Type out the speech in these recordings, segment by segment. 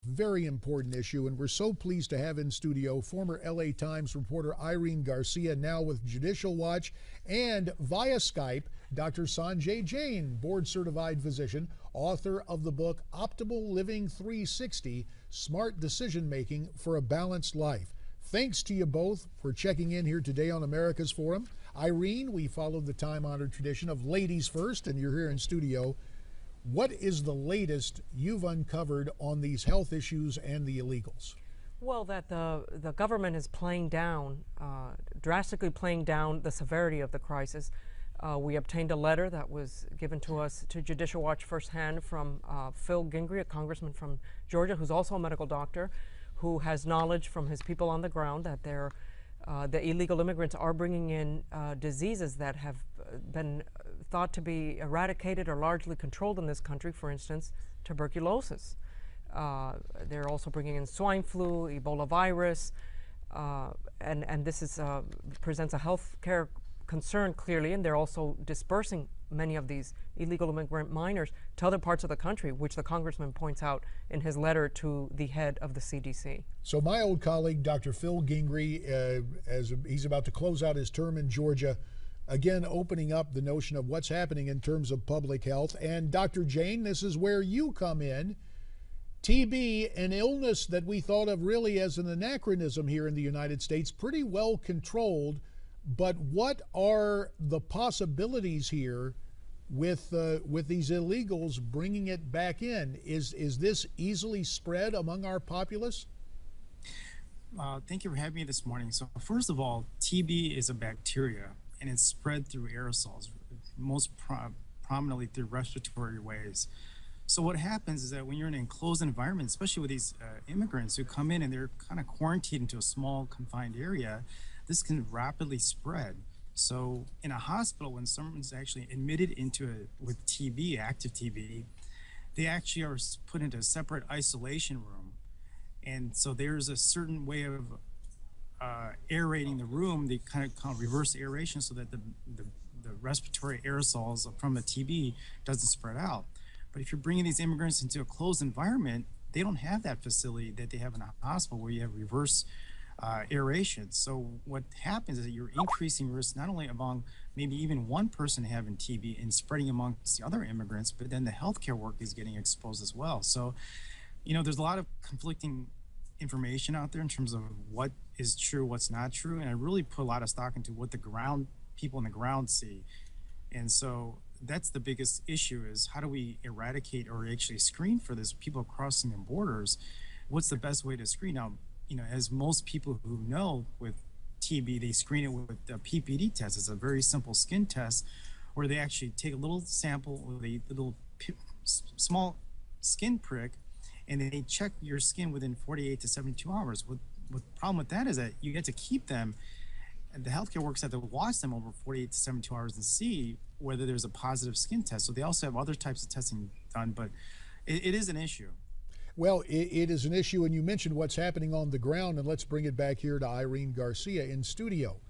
Very important issue, and we're so pleased to have in studio former LA Times reporter Irene Garcia, now with Judicial Watch, and via Skype, Dr. Sanjay Jain, board-certified physician, author of the book Optimal Living 360, Smart Decision Making for a Balanced Life. Thanks to you both for checking in here today on America's Forum. Irene, we followed the time-honored tradition of ladies first, and you're here in studio. What is the latest you've uncovered on these health issues and the illegals? Well, that the government is playing down, drastically playing down the severity of the crisis. We obtained a letter that was given to us to Judicial Watch firsthand from Phil Gingrey, a congressman from Georgia, who's also a medical doctor, who has knowledge from his people on the ground that the illegal immigrants are bringing in diseases that have been thought to be eradicated or largely controlled in this country, for instance, tuberculosis. They're also bringing in swine flu, Ebola virus, and this presents a health care concern clearly, and they're also dispersing many of these illegal immigrant minors to other parts of the country, which the congressman points out in his letter to the head of the CDC. So my old colleague, Dr. Phil Gingrey, as he's about to close out his term in Georgia, again opening up the notion of what's happening in terms of public health. And Dr. Jain, this is where you come in. TB, an illness that we thought of really as an anachronism here in the United States, pretty well controlled. But what are the possibilities here with these illegals bringing it back in? Is this easily spread among our populace? Thank you for having me this morning. So first of all, TB is a bacteria, and it's spread through aerosols, most prominently through respiratory ways. So what happens is that when you're in an enclosed environment, especially with these immigrants who come in and they're kind of quarantined into a small confined area, this can rapidly spread. So in a hospital, when someone's actually admitted with TB, active TB, they actually are put into a separate isolation room. And so there's a certain way of aerating the room. They kind of call reverse aeration so that the respiratory aerosols from the TB doesn't spread out. But if you're bringing these immigrants into a closed environment, they don't have that facility that they have in a hospital where you have reverse aeration. So what happens is that you're increasing risk not only among maybe even one person having TB and spreading amongst the other immigrants, but then the healthcare work is getting exposed as well. So, you know, there's a lot of conflicting information out there in terms of what is true, what's not true, and I really put a lot of stock into what the people on the ground see. And so that's the biggest issue, is how do we eradicate or actually screen for this, people crossing the borders? What's the best way to screen? Now, you know, as most people who know with TB, they screen it with a PPD test. It's a very simple skin test where they actually take a little sample with a little small skin prick, and they check your skin within 48 to 72 hours. What the problem with that is that you get to keep them, and the healthcare workers have to watch them over 48 to 72 hours and see whether there's a positive skin test. So they also have other types of testing done, but it is an issue. Well, it is an issue, and you mentioned what's happening on the ground, and let's bring it back here to Irene Garcia in studio.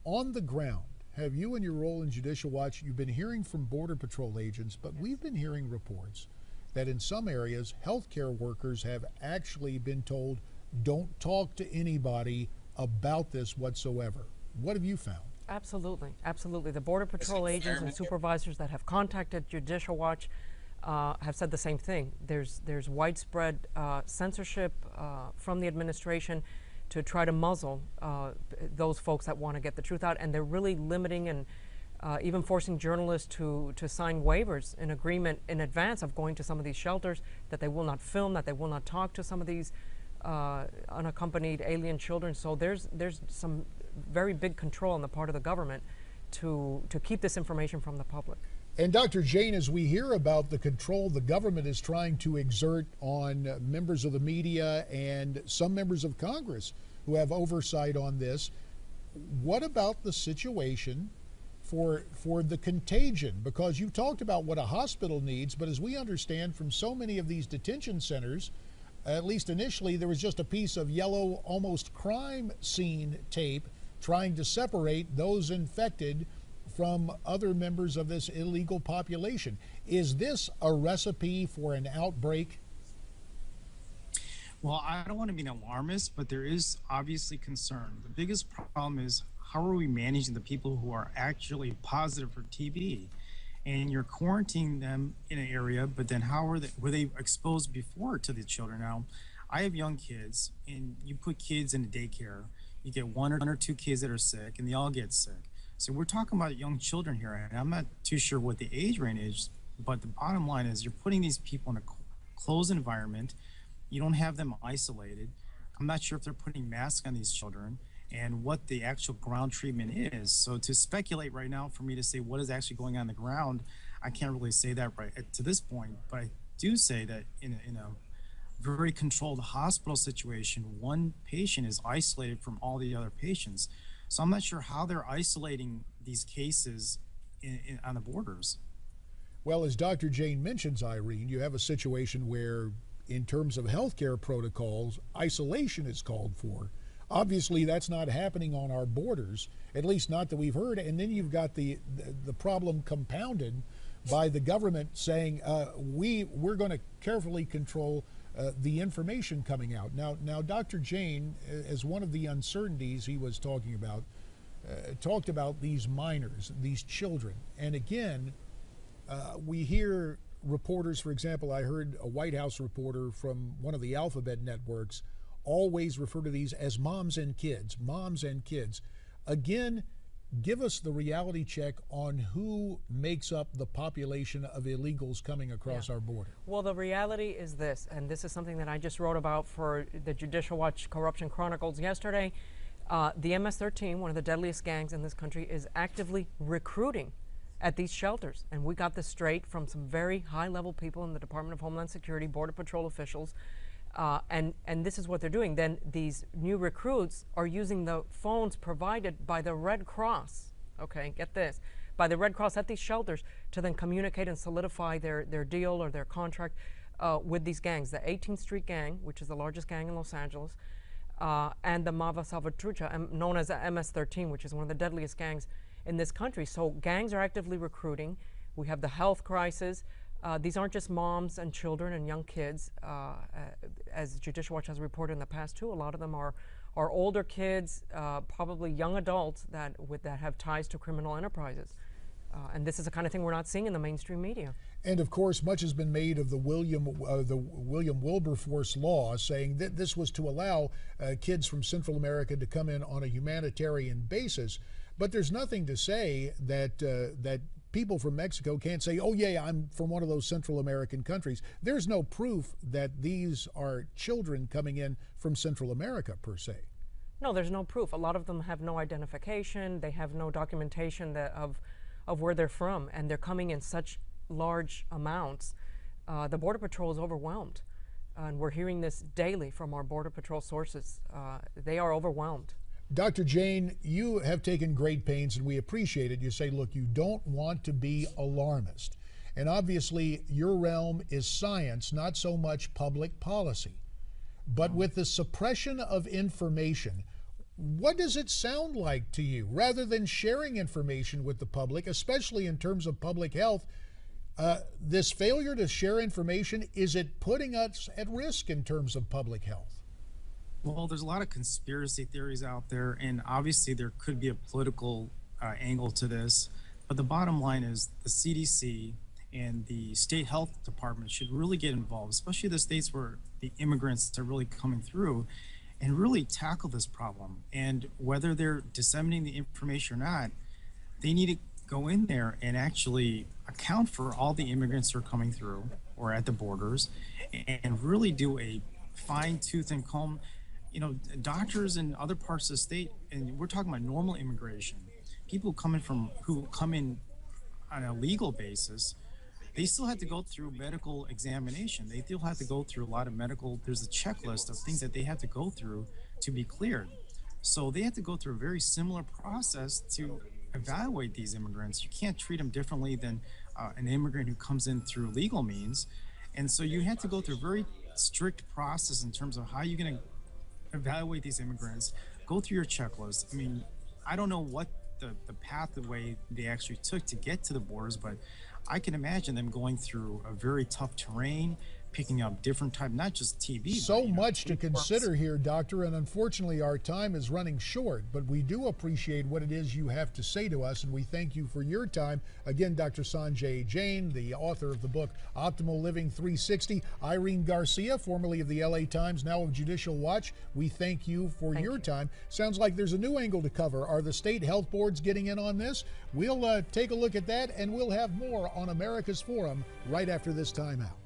On the ground, have you, in your role in Judicial Watch, you've been hearing from Border Patrol agents, but we've been hearing reports that in some areas, healthcare workers have actually been told, don't talk to anybody about this whatsoever. What have you found? Absolutely, absolutely. The Border Patrol agents and supervisors that have contacted Judicial Watch have said the same thing. There's widespread censorship from the administration to try to muzzle those folks that want to get the truth out, and they're really limiting and even forcing journalists to sign waivers in agreement in advance of going to some of these shelters, that they will not film, that they will not talk to some of these unaccompanied alien children. So there's some very big control on the part of the government to keep this information from the public. And Dr. Jain, as we hear about the control the government is trying to exert on members of the media and some members of Congress who have oversight on this, what about the situation for the contagion? Because you talked about what a hospital needs, but as we understand from so many of these detention centers, at least initially, there was just a piece of yellow, almost crime scene tape trying to separate those infected from other members of this illegal population. Is this a recipe for an outbreak? Well, I don't want to be an alarmist, but there is obviously concern. The biggest problem is how are we managing the people who are actually positive for TB? And you're quarantining them in an area, but then how were they exposed before to the children? Now, I have young kids, and you put kids in a daycare, you get one or two kids that are sick, and they all get sick. So we're talking about young children here, and I'm not too sure what the age range is, but the bottom line is you're putting these people in a closed environment. You don't have them isolated. I'm not sure if they're putting masks on these children and what the actual ground treatment is. So to speculate right now for me to say what is actually going on the ground, I can't really say that right to this point. But I do say that in a very controlled hospital situation, one patient is isolated from all the other patients. So I'm not sure how they're isolating these cases on the borders. Well, as Dr. Jain mentions, Irene, you have a situation where, in terms of healthcare protocols, isolation is called for. Obviously, that's not happening on our borders, at least not that we've heard. And then you've got the problem compounded by the government saying we're going to carefully control the information coming out. Now, Dr. Jain, as one of the uncertainties he was talking about, talked about these minors, these children, and again, we hear reporters, for example, I heard a White House reporter from one of the alphabet networks always refer to these as moms and kids, moms and kids. Again, give us the reality check on who makes up the population of illegals coming across our border. Well, the reality is this, and this is something that I just wrote about for the Judicial Watch Corruption Chronicles yesterday. The MS-13, one of the deadliest gangs in this country, is actively recruiting at these shelters. And we got this straight from some very high-level people in the Department of Homeland Security, Border Patrol officials, and this is what they're doing. Then these new recruits are using the phones provided by the Red Cross, okay, get this, by the Red Cross at these shelters to then communicate and solidify their deal or their contract with these gangs. The 18th Street Gang, which is the largest gang in Los Angeles, and the Mava Salvatrucha, known as the MS-13, which is one of the deadliest gangs in this country. So gangs are actively recruiting. We have the health crisis. These aren't just moms and children and young kids, as Judicial Watch has reported in the past too. A lot of them are older kids, probably young adults that have ties to criminal enterprises. And this is the kind of thing we're not seeing in the mainstream media. And of course, much has been made of the William Wilberforce law, saying that this was to allow kids from Central America to come in on a humanitarian basis. But there's nothing to say that people from Mexico can't say, oh yeah, I'm from one of those Central American countries. There's no proof that these are children coming in from Central America per se. No, there's no proof. A lot of them have no identification. They have no documentation of where they're from, and they're coming in such large amounts. The Border Patrol is overwhelmed, and we're hearing this daily from our Border Patrol sources. They are overwhelmed. Dr. Jain, you have taken great pains, and we appreciate it. You say, look, you don't want to be alarmist. And obviously, your realm is science, not so much public policy. But with the suppression of information, what does it sound like to you? Rather than sharing information with the public, especially in terms of public health, this failure to share information, is it putting us at risk in terms of public health? Well, there's a lot of conspiracy theories out there, and obviously there could be a political angle to this. But the bottom line is the CDC and the state health department should really get involved, especially the states where the immigrants are really coming through, and really tackle this problem. And whether they're disseminating the information or not, they need to go in there and actually account for all the immigrants who are coming through or at the borders, and really do a fine tooth and comb. You know, doctors in other parts of the state, and we're talking about normal immigration, people who come in on a legal basis, they still have to go through medical examination. They still have to go through a lot of medical, there's a checklist of things that they have to go through to be cleared. So they have to go through a very similar process to evaluate these immigrants. You can't treat them differently than an immigrant who comes in through legal means. And so you have to go through a very strict process in terms of how you're going to evaluate these immigrants, go through your checklist. I mean, I don't know what the pathway they actually took to get to the borders, but I can imagine them going through a very tough terrain, picking up different type, not just TB. So but, much to tapeworms. consider here, Doctor, and unfortunately our time is running short, but we do appreciate what it is you have to say to us, and we thank you for your time. Again, Dr. Sanjay Jain, the author of the book Optimal Living 360, Irene Garcia, formerly of the LA Times, now of Judicial Watch, we thank you for your time. Sounds like there's a new angle to cover. Are the state health boards getting in on this? We'll take a look at that, and we'll have more on America's Forum right after this time out.